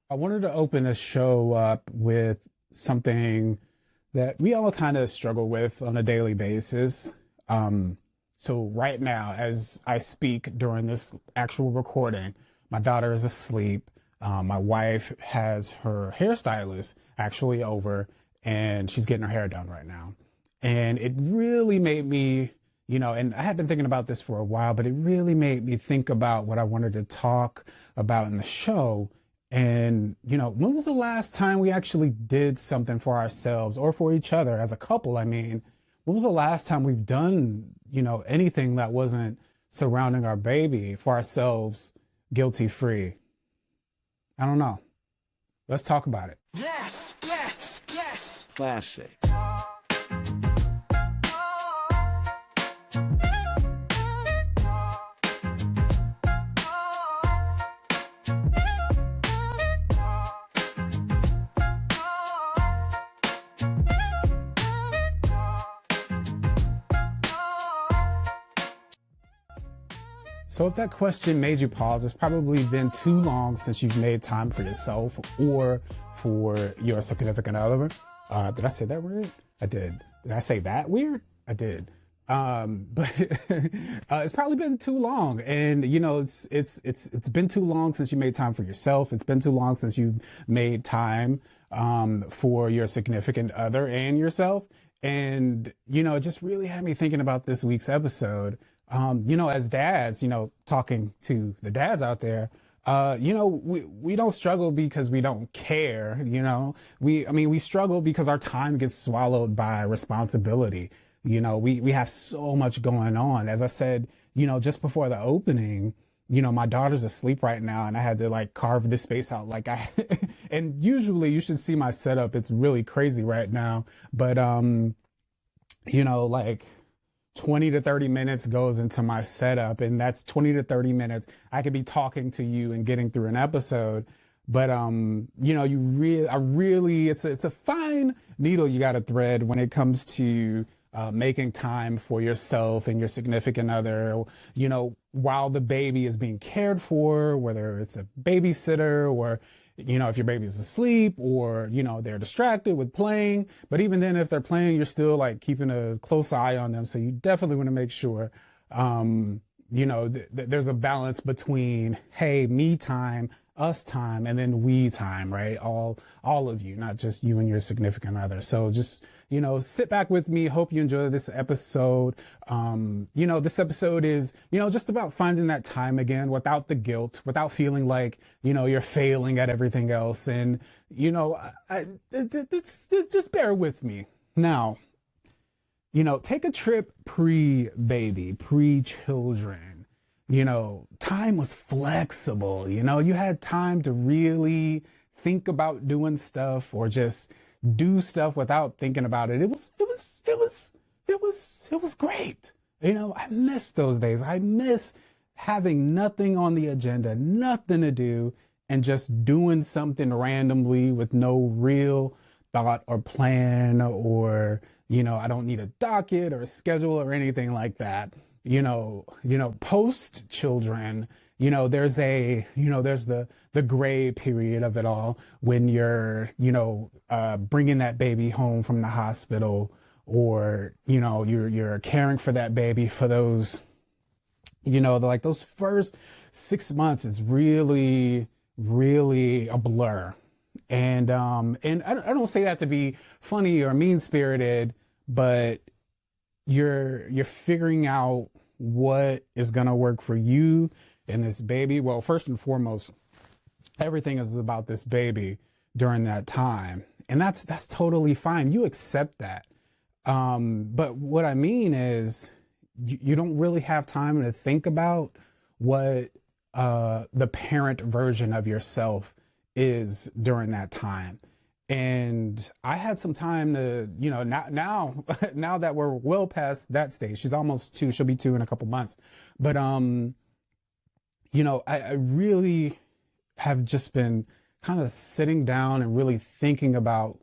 I wanted to open a show up with something that we all kind of struggle with on a daily basis. Um, so right now, as I speak during this actual recording, my daughter is asleep. My wife has her hairstylist actually over, and she's getting her hair done right now. And it really made me, and I had been thinking about this for a while, but it really made me think about what I wanted to talk about in the show. And, when was the last time we actually did something for ourselves or for each other as a couple? I mean, when was the last time we've done, anything that wasn't surrounding our baby for ourselves, guilty free? I don't know. Let's talk about it. Yes, yes, yes. Classic. So if that question made you pause, it's probably been too long since you've made time for yourself or for your significant other. Did I say that weird? I did. Did I say that weird? I did. But it's probably been too long, and it's been too long since you made time for yourself. It's been too long since you made time for your significant other and yourself. And it just really had me thinking about this week's episode. As dads, talking to the dads out there, we don't struggle because we don't care, we struggle because our time gets swallowed by responsibility. We have so much going on. As I said, just before the opening, my daughter's asleep right now and I had to like carve this space out and usually you should see my setup. It's really crazy right now, but, like 20 to 30 minutes goes into my setup, and that's 20 to 30 minutes I could be talking to you and getting through an episode. But it's a fine needle you got to thread when it comes to making time for yourself and your significant other, while the baby is being cared for, whether it's a babysitter or if your baby's asleep or, they're distracted with playing. But even then, if they're playing, you're still like keeping a close eye on them. So you definitely want to make sure, there's a balance between, hey, me time, us time, and then we time, right? All of you, not just you and your significant other. So just, sit back with me. Hope you enjoy this episode. This episode is, just about finding that time again without the guilt, without feeling like, you're failing at everything else. And, just bear with me. Now, take a trip pre-baby, pre-children. Time was flexible. You had time to really think about doing stuff or just do stuff without thinking about it. It was great. I miss those days. I miss having nothing on the agenda, nothing to do, and just doing something randomly with no real thought or plan or, I don't need a docket or a schedule or anything like that. Post children, there's the gray period of it all when you're, bringing that baby home from the hospital or, you're caring for that baby for those, those first 6 months is really, really a blur. And I don't say that to be funny or mean spirited, but you're figuring out what is going to work for you and this baby. Well, first and foremost, everything is about this baby during that time. And that's totally fine. You accept that. But what I mean is you don't really have time to think about what the parent version of yourself is during that time. And I had some time to, now now that we're well past that stage, she's almost 2, she'll be 2 in a couple months. But, I really have just been kind of sitting down and really thinking about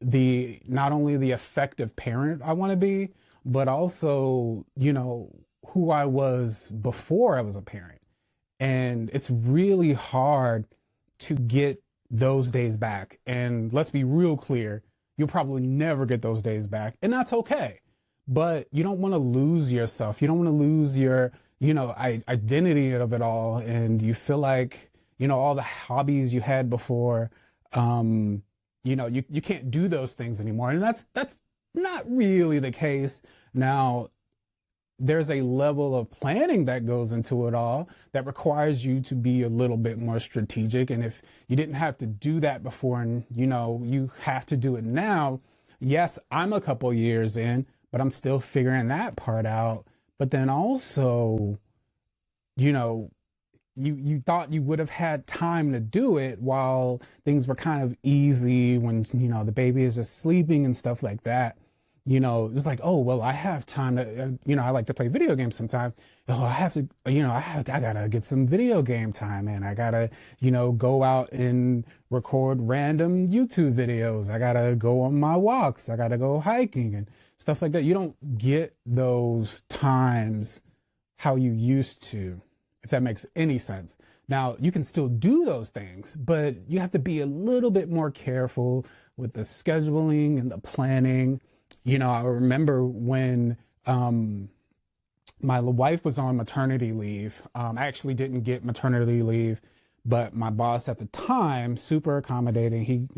not only the effective parent I want to be, but also, who I was before I was a parent. And it's really hard to get those days back. And let's be real clear, you'll probably never get those days back, and that's okay. But you don't want to lose yourself. You don't want to lose your, identity of it all. And you feel like, all the hobbies you had before, you can't do those things anymore. And that's not really the case. Now, there's a level of planning that goes into it all that requires you to be a little bit more strategic. And if you didn't have to do that before and, you have to do it now, yes, I'm a couple years in, but I'm still figuring that part out. But then also, you thought you would have had time to do it while things were kind of easy when, the baby is just sleeping and stuff like that. It's like, oh, well, I have time to, I like to play video games sometimes. Oh, I have to, I gotta get some video game time in. I gotta, go out and record random YouTube videos. I gotta go on my walks. I gotta go hiking and stuff like that. You don't get those times how you used to, if that makes any sense. Now, you can still do those things, but you have to be a little bit more careful with the scheduling and the planning. I remember when my wife was on maternity leave. I actually didn't get maternity leave, but my boss at the time, super accommodating. He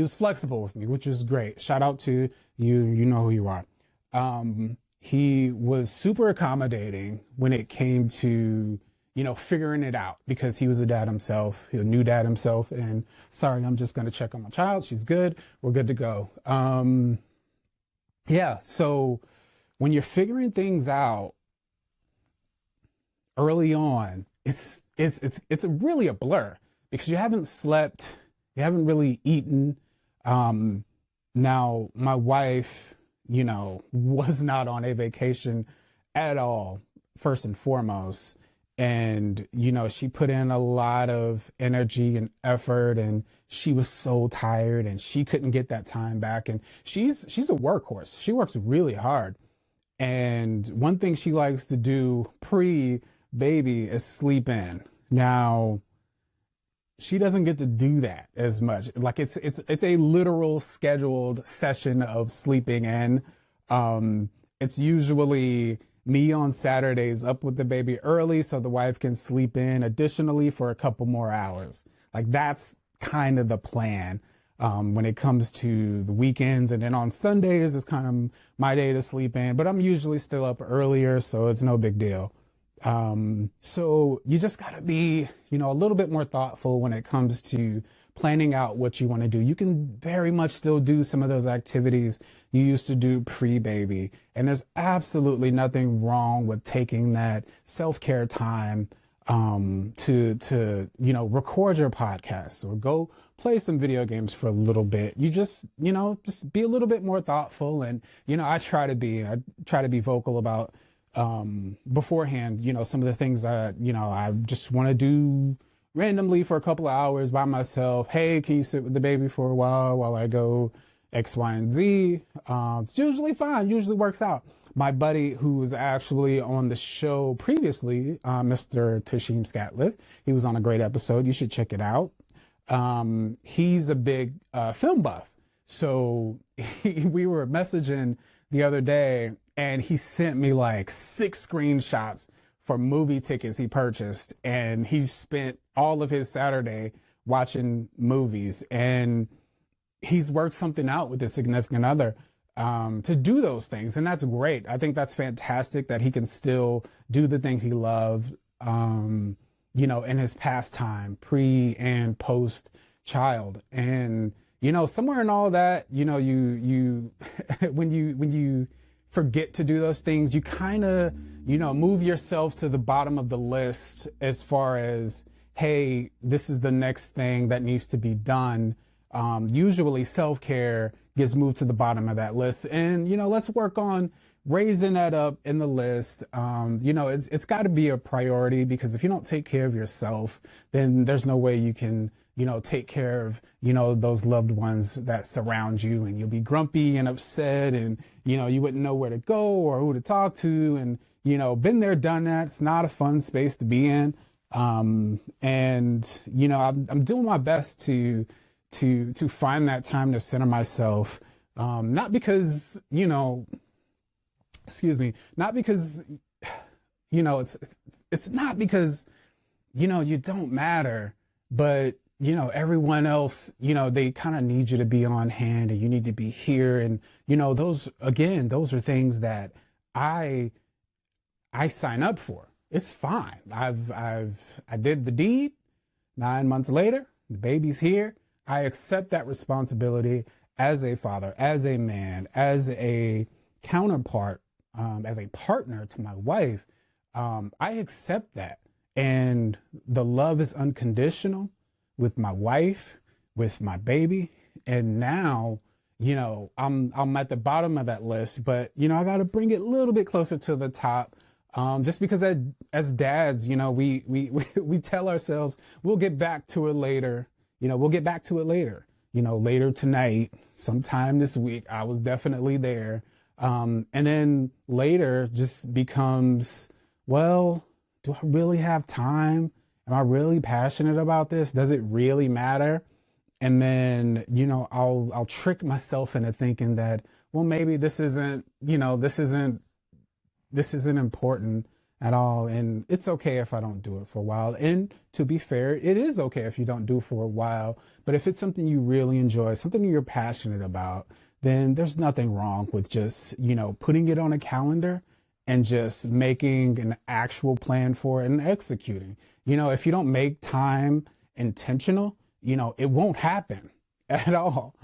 was flexible with me, which was great. Shout out to you. You know who you are. He was super accommodating when it came to, figuring it out, because he was a dad himself, a new dad himself. And sorry, I'm just going to check on my child. She's good. We're good to go. Yeah. So when you're figuring things out early on, it's really a blur, because you haven't slept, you haven't really eaten. Now my wife, was not on a vacation at all, first and foremost. And, she put in a lot of energy and effort, and she was so tired and she couldn't get that time back. And she's a workhorse. She works really hard. And one thing she likes to do pre-baby is sleep in. Now, she doesn't get to do that as much. Like it's a literal scheduled session of sleeping in. It's usually me on Saturdays up with the baby early so the wife can sleep in additionally for a couple more hours. Like that's kind of the plan when it comes to the weekends. And then on Sundays is kind of my day to sleep in, but I'm usually still up earlier, so it's no big deal. So you just gotta be, a little bit more thoughtful when it comes to planning out what you want to do. You can very much still do some of those activities you used to do pre-baby. And there's absolutely nothing wrong with taking that self-care time to record your podcast or go play some video games for a little bit. You just be a little bit more thoughtful. And, I try to be vocal about beforehand, some of the things that, I just want to do randomly for a couple of hours by myself. Hey, can you sit with the baby for a while I go X, Y, and Z? It's usually fine, usually works out. My buddy who was actually on the show previously, Mr. Tashim Scatliff, he was on a great episode. You should check it out. He's a big film buff. So we were messaging the other day and he sent me like 6 screenshots for movie tickets he purchased, and he spent all of his Saturday watching movies, and he's worked something out with his significant other to do those things. And that's great. I think that's fantastic that he can still do the thing he loved, in his pastime, pre and post child. And, somewhere in all that, you when you forget to do those things, you kind of, move yourself to the bottom of the list as far as, hey, this is the next thing that needs to be done. Usually self-care gets moved to the bottom of that list. And, let's work on raising that up in the list. It's got to be a priority, because if you don't take care of yourself, then there's no way you can, take care of, those loved ones that surround you, and you'll be grumpy and upset, and, you wouldn't know where to go or who to talk to. And, been there, done that. It's not a fun space to be in. And I'm doing my best to find that time to center myself. Not because, excuse me, not because, it's not because, you don't matter, but, everyone else, they kind of need you to be on hand and you need to be here. And, those are things that I sign up for. It's fine. I did the deed. 9 months later, the baby's here. I accept that responsibility as a father, as a man, as a counterpart, as a partner to my wife. I accept that. And the love is unconditional with my wife, with my baby. And now, I'm at the bottom of that list, but, I got to bring it a little bit closer to the top. Just because as dads, we tell ourselves we'll get back to it later. We'll get back to it later. Later tonight, sometime this week. I was definitely there. And then later just becomes, well, do I really have time? Am I really passionate about this? Does it really matter? And then, I'll trick myself into thinking that, well, maybe this isn't important at all. And it's okay if I don't do it for a while. And to be fair, it is okay if you don't do it for a while. But if it's something you really enjoy, something you're passionate about, then there's nothing wrong with just, putting it on a calendar and just making an actual plan for it and executing. If you don't make time intentional, it won't happen at all,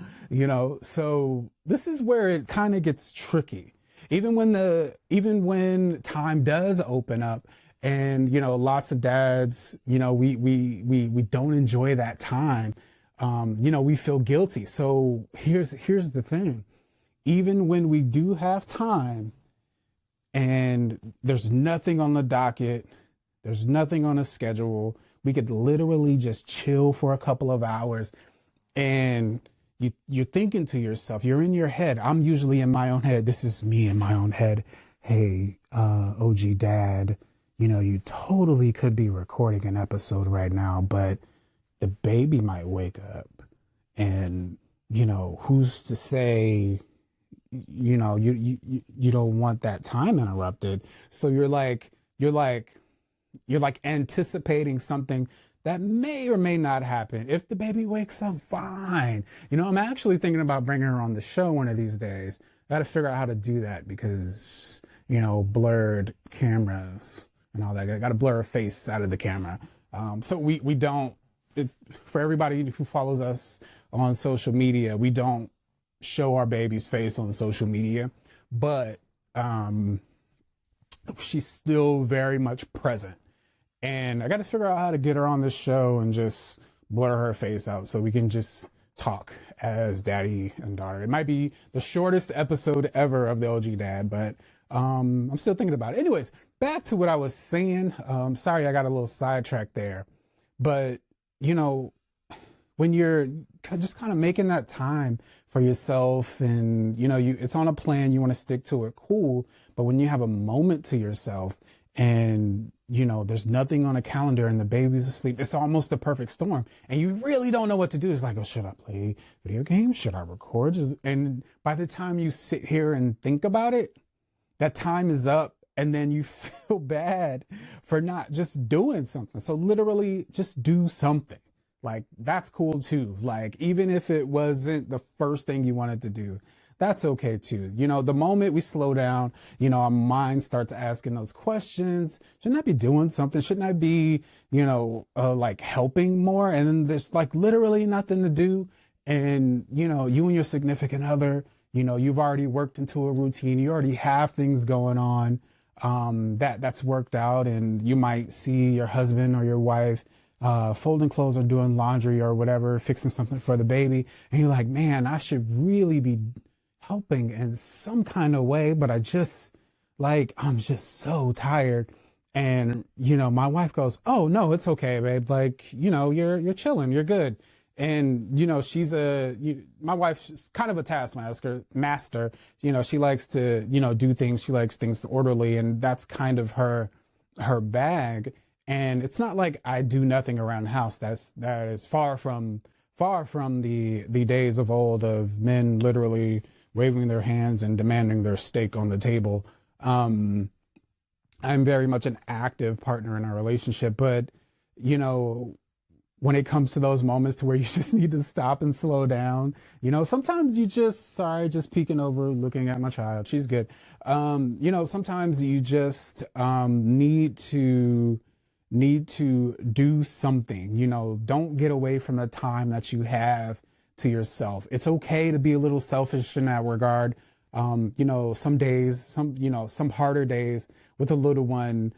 So this is where it kind of gets tricky. Even when time does open up and, lots of dads, we don't enjoy that time. We feel guilty. So here's the thing. Even when we do have time and there's nothing on the docket, there's nothing on a schedule, we could literally just chill for a couple of hours and you're thinking to yourself, you're in your head. I'm usually in my own head. This is me in my own head. Hey, OG dad, you totally could be recording an episode right now, but the baby might wake up and, who's to say, you don't want that time interrupted. So you're like anticipating something that may or may not happen. If the baby wakes up, fine. I'm actually thinking about bringing her on the show one of these days. I got to figure out how to do that because, blurred cameras and all that. I got to blur her face out of the camera. So we don't, for everybody who follows us on social media, we don't show our baby's face on social media, but she's still very much present. And I got to figure out how to get her on this show and just blur her face out so we can just talk as daddy and daughter. It might be the shortest episode ever of the OG Dad, but I'm still thinking about it. Anyways, back to what I was saying. Sorry, I got a little sidetracked there. But, when you're just kind of making that time for yourself and, it's on a plan, you want to stick to it, cool. But when you have a moment to yourself and, there's nothing on a calendar and the baby's asleep, it's almost the perfect storm. And you really don't know what to do. It's like, oh, should I play video games? Should I record? And by the time you sit here and think about it, that time is up. And then you feel bad for not just doing something. So literally just do something. Like, that's cool too. Like, even if it wasn't the first thing you wanted to do, that's okay too. The moment we slow down, our mind starts asking those questions. Shouldn't I be doing something? Shouldn't I be, like helping more? And then there's like literally nothing to do. And, you and your significant other, you've already worked into a routine. You already have things going on that's worked out. And you might see your husband or your wife folding clothes or doing laundry or whatever, fixing something for the baby. And you're like, man, I should really be helping in some kind of way, but I'm just so tired. And, my wife goes, oh no, it's okay, babe. Like, you're chilling, you're good. And, my wife's kind of a master. She likes to, do things. She likes things orderly, and that's kind of her bag. And it's not like I do nothing around the house. That is far from the days of old of men literally waving their hands and demanding their steak on the table. Um, I'm very much an active partner in our relationship, but you know, when it comes to those moments to where you just need to stop and slow down, sometimes you just, sorry, just peeking over, looking at my child. She's good. Sometimes you just need to do something. Don't get away from the time that you have to yourself. It's okay to be a little selfish in that regard. Some days, some harder days with a little one,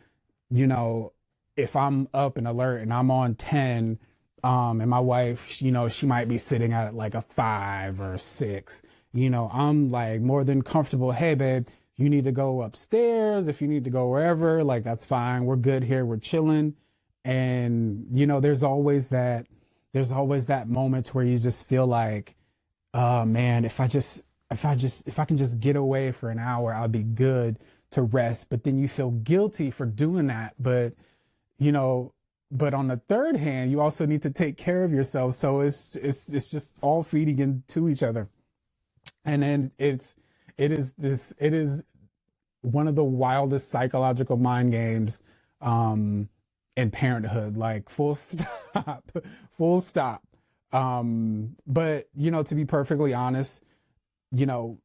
you know, if I'm up and alert and I'm on 10, and my wife, she might be sitting at like a 5 or 6, I'm like more than comfortable. Hey, babe, you need to go upstairs. If you need to go wherever, like, that's fine. We're good here. We're chilling. And, there's always that moment where you just feel like, oh man, if I can just get away for an hour, I'll be good to rest. But then you feel guilty for doing that. You know, but on the third hand, you also need to take care of yourself. So it's just all feeding into each other. And then it is one of the wildest psychological mind games in parenthood, like, full stop. Full stop. But to be perfectly honest,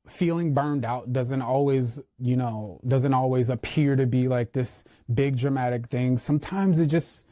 feeling burned out doesn't always appear to be like this big dramatic thing. Sometimes it just,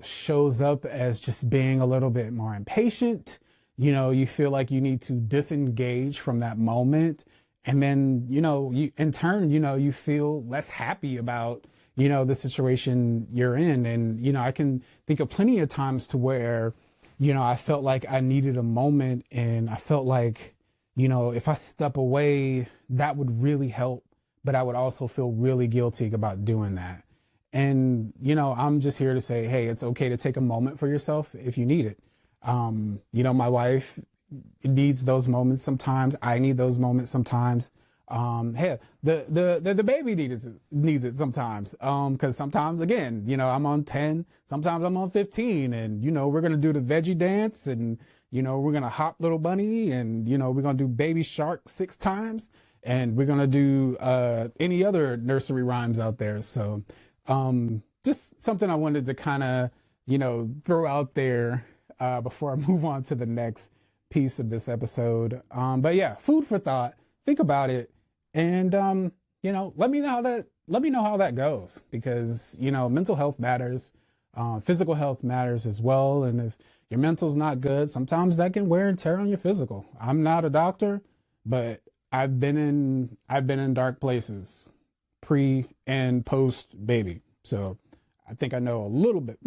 shows up as just being a little bit more impatient. You feel like you need to disengage from that moment. And then, you, in turn, you feel less happy about, the situation you're in. And, I can think of plenty of times to where, I felt like I needed a moment, and I felt like, if I step away, that would really help, but I would also feel really guilty about doing that. And, I'm just here to say, hey, it's okay to take a moment for yourself if you need it. My wife needs those moments sometimes. I need those moments sometimes. Hey, the baby needs it sometimes. Cause sometimes, again, I'm on 10, sometimes I'm on 15, and, we're going to do the veggie dance, and, we're going to hop little bunny, and, we're going to do baby shark 6 times, and we're going to do, any other nursery rhymes out there. So, just something I wanted to kind of, throw out there, before I move on to the next piece of this episode. But yeah, food for thought. Think about it. And, let me know how that goes, because, mental health matters. Physical health matters as well. And if your mental's not good, sometimes that can wear and tear on your physical. I'm not a doctor, but I've been in dark places pre and post baby. So I think I know a little bit.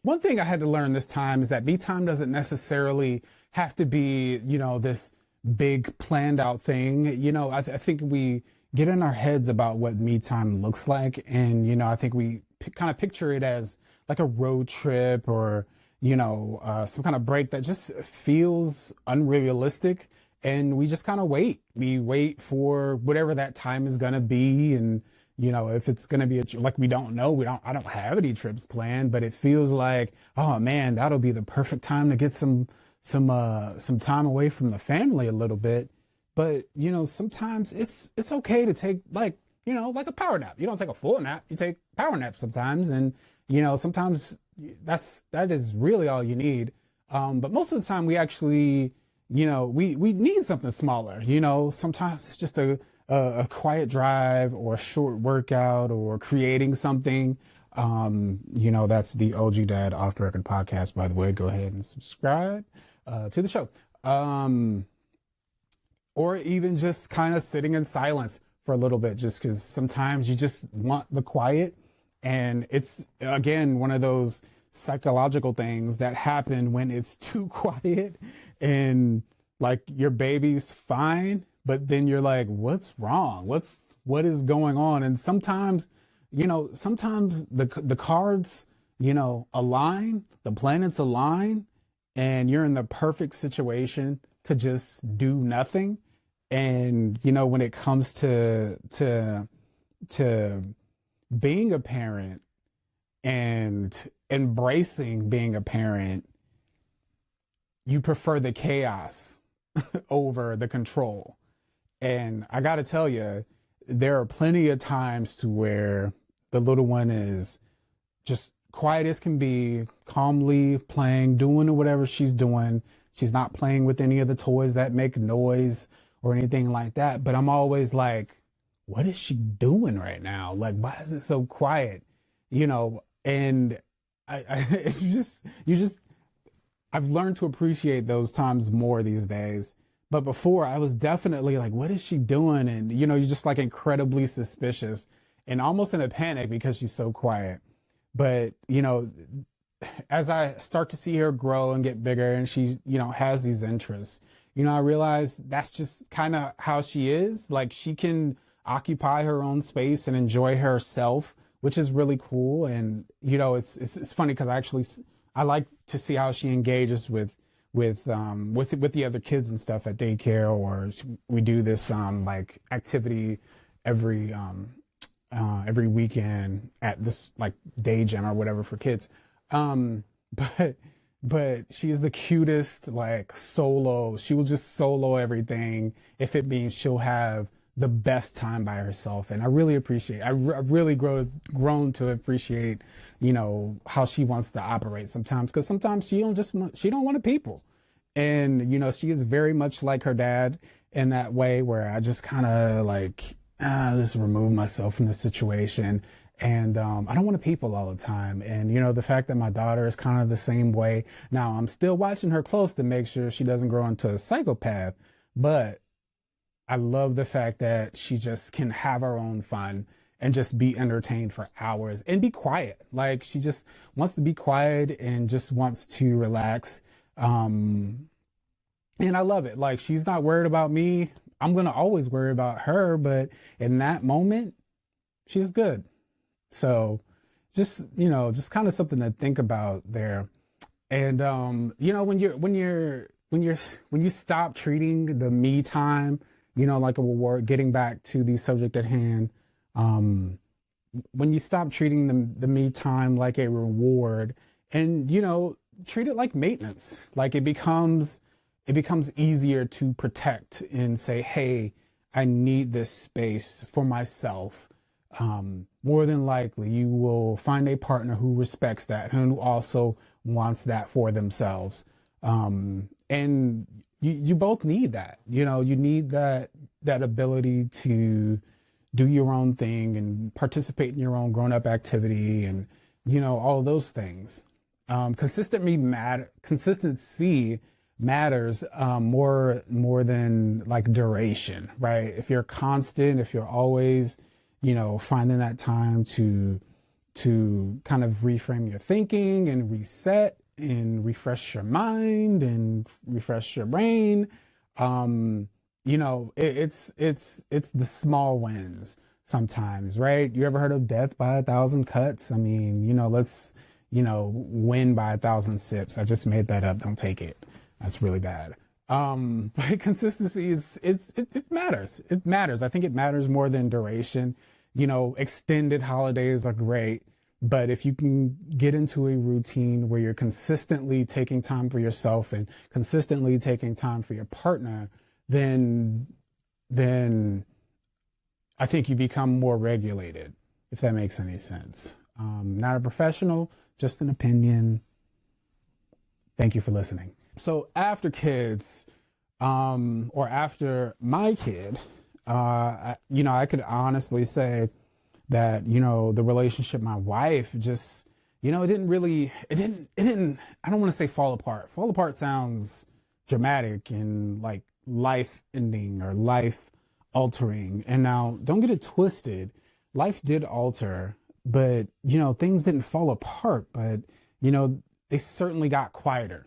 One thing I had to learn this time is that me time doesn't necessarily have to be, this big planned out thing. I think we get in our heads about what me time looks like. And, I think we kind of picture it as like a road trip, or, some kind of break that just feels unrealistic. And we just kind of wait. We wait for whatever that time is going to be. And, if it's going to be like, we don't know, I don't have any trips planned, but it feels like, oh man, that'll be the perfect time to get some time away from the family a little bit. But, sometimes it's okay to take, like a power nap. You don't take a full nap, you take power nap sometimes. And, sometimes that is really all you need. But most of the time we actually, we need something smaller. Sometimes it's just a quiet drive, or a short workout, or creating something. That's the OG Dad Off the Record podcast, by the way. Go ahead and subscribe to the show. Or even just kind of sitting in silence for a little bit, just because sometimes you just want the quiet. And it's, again, one of those psychological things that happen when it's too quiet, and like your baby's fine, but then you're like, what's wrong? What is going on? And sometimes, sometimes the cards, align, the planets align, and you're in the perfect situation to just do nothing. And, when it comes to being a parent and embracing being a parent, you prefer the chaos over the control. And I got to tell you, there are plenty of times to where the little one is just quiet as can be, calmly playing, doing whatever she's doing. She's not playing with any of the toys that make noise or anything like that. But I'm always like, what is she doing right now? Like, why is it so quiet? And it's just, I've learned to appreciate those times more these days. But before, I was definitely like, what is she doing? And, you're just like incredibly suspicious and almost in a panic because she's so quiet. But, as I start to see her grow and get bigger and she, has these interests, I realize that's just kind of how she is. Like she can occupy her own space and enjoy herself, which is really cool. And, it's funny because I like to see how she engages with the other kids and stuff at daycare, or we do this like activity every weekend at this like day gym or whatever for kids. But she is the cutest, like solo. She will just solo everything if it means she'll have the best time by herself. And I really appreciate, I've really grown to appreciate, how she wants to operate sometimes. Cause sometimes she don't want to people. And, she is very much like her dad in that way where I just kind of like, just remove myself from the situation. And I don't want to people all the time. And, the fact that my daughter is kind of the same way. Now, I'm still watching her close to make sure she doesn't grow into a psychopath. But I love the fact that she just can have her own fun and just be entertained for hours and be quiet. Like she just wants to be quiet and just wants to relax. And I love it. Like she's not worried about me. I'm going to always worry about her. But in that moment, she's good. So just kind of something to think about there. And, when you stop treating the me time, like a reward, getting back to the subject at hand, when you stop treating the me time like a reward and, treat it like maintenance, like it becomes easier to protect and say, hey, I need this space for myself. More than likely you will find a partner who respects that, who also wants that for themselves. And you both need that, you need that ability to do your own thing and participate in your own grown-up activity and, all of those things. Consistency matters more than like duration, right? If you're constant, if you're always, finding that time to kind of reframe your thinking and reset and refresh your mind and refresh your brain. It's the small wins sometimes, right? You ever heard of death by 1,000 cuts? I mean, let's, win by 1,000 sips. I just made that up. Don't take it. That's really bad. But consistency it matters. It matters. I think it matters more than duration. Extended holidays are great, but if you can get into a routine where you're consistently taking time for yourself and consistently taking time for your partner, then I think you become more regulated, if that makes any sense. Not a professional, just an opinion. Thank you for listening. So after kids, or after my kid, I could honestly say that, the relationship, my wife just, it didn't, I don't want to say fall apart. Fall apart sounds dramatic and like life ending or life altering. And now don't get it twisted. Life did alter, but, things didn't fall apart, but, they certainly got quieter.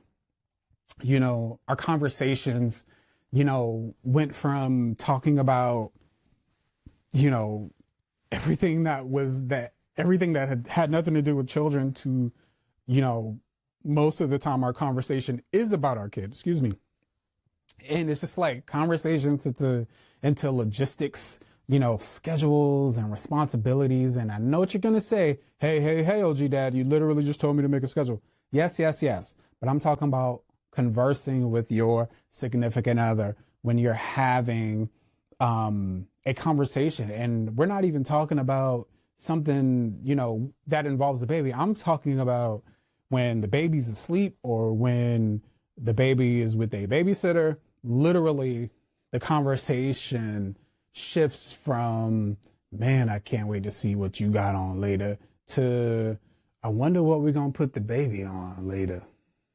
Our conversations, went from talking about, everything that had nothing to do with children to, most of the time our conversation is about our kid, excuse me. And it's just like conversations into logistics, schedules and responsibilities. And I know what you're going to say. Hey, OG Dad, you literally just told me to make a schedule. Yes, yes, yes. But I'm talking about conversing with your significant other when you're having a conversation. And we're not even talking about something, that involves the baby. I'm talking about when the baby's asleep or when the baby is with a babysitter. Literally, the conversation shifts from, man, I can't wait to see what you got on later, to, I wonder what we're going to put the baby on later.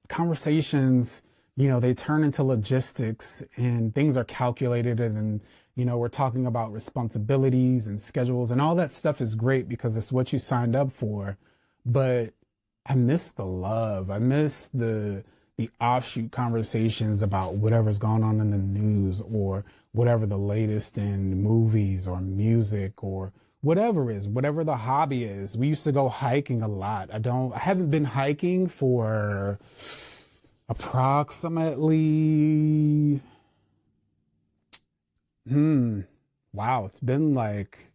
Conversations, they turn into logistics and things are calculated, and we're talking about responsibilities and schedules, and all that stuff is great because it's what you signed up for. But I miss the love. I miss the offshoot conversations about whatever's going on in the news or whatever the latest in movies or music or whatever the hobby is. We used to go hiking a lot. I haven't been hiking for approximately, wow, it's been like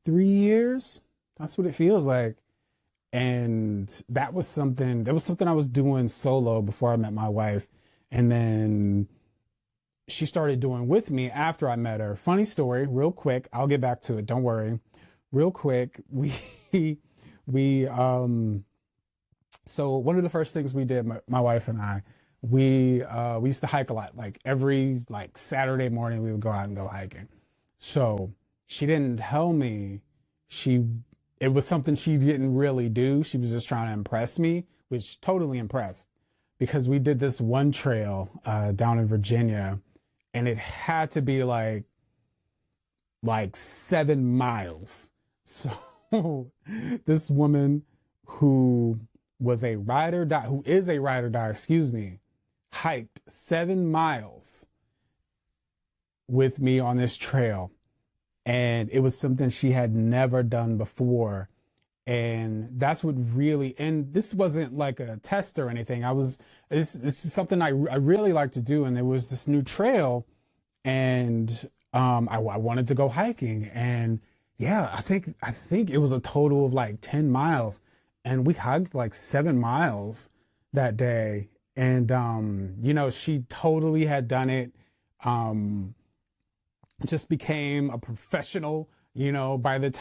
3 years. That's what it feels like. And that was something I was doing solo before I met my wife. And then she started doing with me after I met her. Funny story, real quick. I'll get back to it. Don't worry. Real quick. So one of the first things we did, my wife and I, we used to hike a lot. Like every Saturday morning we would go out and go hiking. So she didn't tell me it was something she didn't really do. She was just trying to impress me, which totally impressed, because we did this one trail down in Virginia, and it had to be like 7 miles. So this woman who is a ride or die, hiked 7 miles with me on this trail. And it was something she had never done before. And that's what really, and this wasn't like a test or anything. This is something I really like to do. And there was this new trail, and I wanted to go hiking. And yeah, I think it was a total of 10 miles. And we hiked 7 miles that day. And, she totally had done it. Just became a professional, by the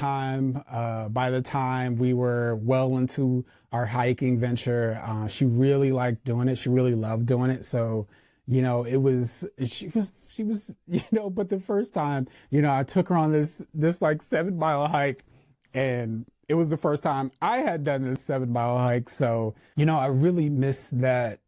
time we were well into our hiking venture. She really liked doing it. She really loved doing it. So, she was, but the first time, I took her on this 7 mile hike, and it was the first time I had done this 7 mile hike. So, I really miss that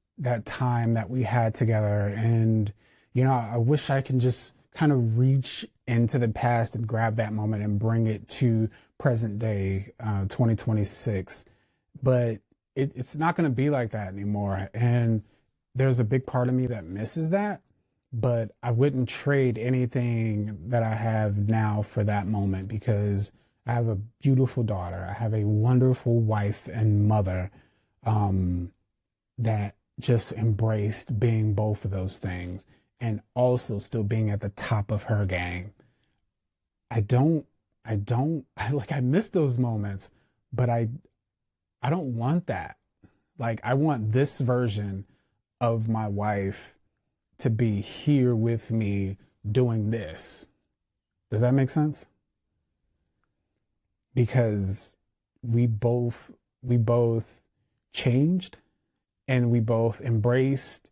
time that we had together. And, I wish I can just kind of reach into the past and grab that moment and bring it to present day, 2026. But it's not going to be like that anymore. And there's a big part of me that misses that, but I wouldn't trade anything that I have now for that moment, because I have a beautiful daughter. I have a wonderful wife and mother, that just embraced being both of those things, and also still being at the top of her game. I miss those moments, but I don't want that. I want this version of my wife to be here with me doing this. Does that make sense? Because we both changed, and we both embraced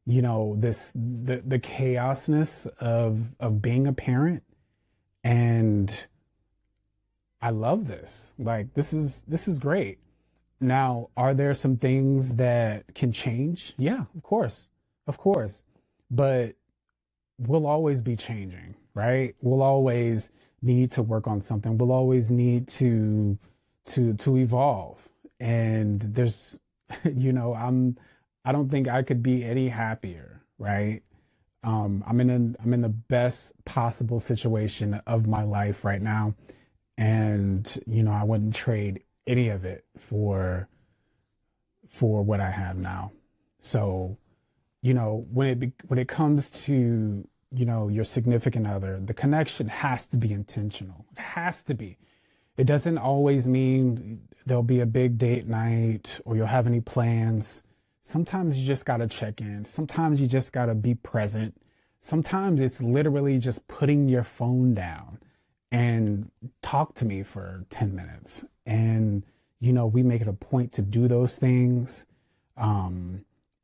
the chaosness of being a parent. And I love this. This is great. Now, are there some things that can change? Yeah, of course. But we'll always be changing, right? We'll always need to work on something. We'll always need to evolve. And there's, I don't think I could be any happier, right? I'm in the best possible situation of my life right now, and I wouldn't trade any of it for what I have now. So, when it comes to, your significant other, the connection has to be intentional. It has to be. It doesn't always mean there'll be a big date night or you'll have any plans. Sometimes you just got to check in. Sometimes you just got to be present. Sometimes it's literally just putting your phone down and talk to me for 10 minutes. And, we make it a point to do those things.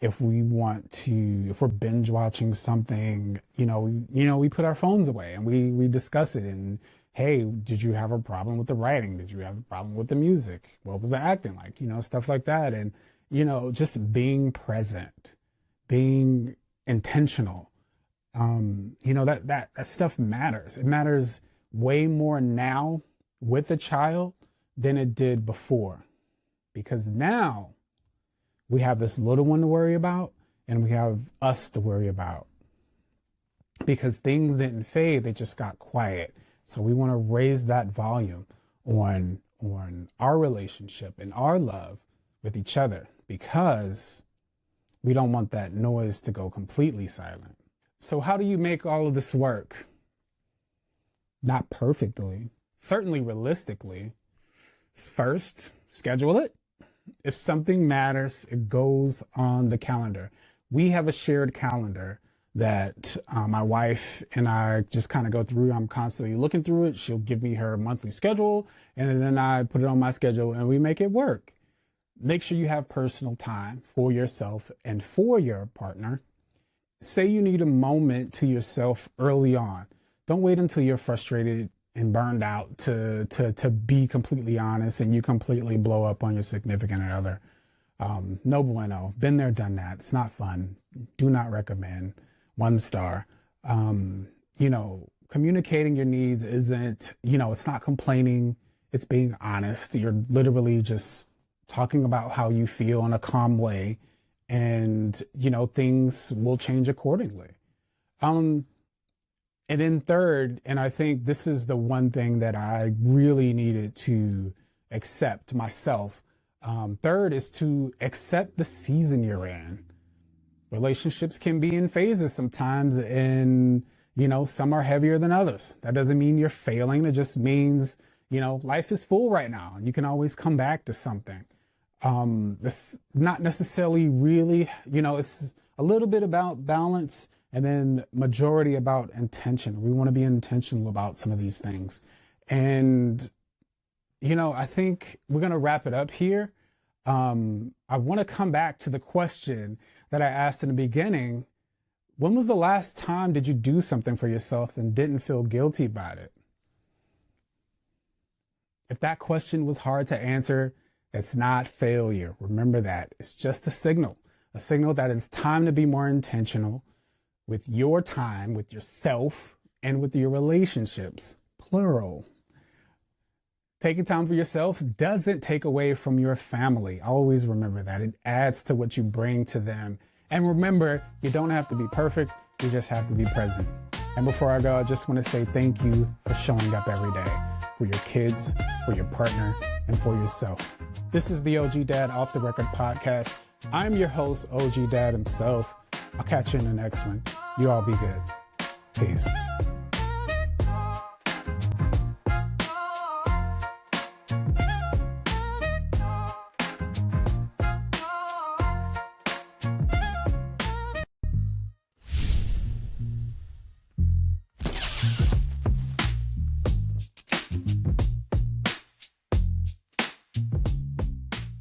If we're binge watching something, we put our phones away and we discuss it. And hey, did you have a problem with the writing? Did you have a problem with the music? What was the acting like? Stuff like that. And, just being present, being intentional. That stuff matters. It matters way more now with a child than it did before, because now we have this little one to worry about and we have us to worry about, because things didn't fade. They just got quiet. So we want to raise that volume on our relationship and our love with each other, because we don't want that noise to go completely silent. So how do you make all of this work? Not perfectly, certainly realistically. First, schedule it. If something matters, it goes on the calendar. We have a shared calendar that my wife and I just kind of go through. I'm constantly looking through it. She'll give me her monthly schedule, and then I put it on my schedule and we make it work. Make sure you have personal time for yourself and for your partner. Say you need a moment to yourself early on. Don't wait until you're frustrated and burned out to be completely honest and you completely blow up on your significant other. No bueno. Been there, done that. It's not fun. Do not recommend. 1 star. Communicating your needs isn't, it's not complaining. It's being honest. You're literally just talking about how you feel in a calm way, and, things will change accordingly. And then third, and I think this is the one thing that I really needed to accept myself. Third is to accept the season you're in. Relationships can be in phases sometimes, and, some are heavier than others. That doesn't mean you're failing. It just means, life is full right now. You can always come back to something. It's not necessarily really, it's a little bit about balance, and then majority about intention. We want to be intentional about some of these things. And, I think we're going to wrap it up here. I want to come back to the question that I asked in the beginning. When was the last time did you do something for yourself and didn't feel guilty about it? If that question was hard to answer, it's not failure. Remember that. It's just a signal that it's time to be more intentional with your time, with yourself, and with your relationships, plural. Taking time for yourself doesn't take away from your family. Always remember that. It adds to what you bring to them. And remember, you don't have to be perfect. You just have to be present. And before I go, I just want to say thank you for showing up every day for your kids, for your partner, and for yourself. This is the OG Dad Off the Record podcast. I'm your host, OG Dad himself. I'll catch you in the next one. You all be good. Peace.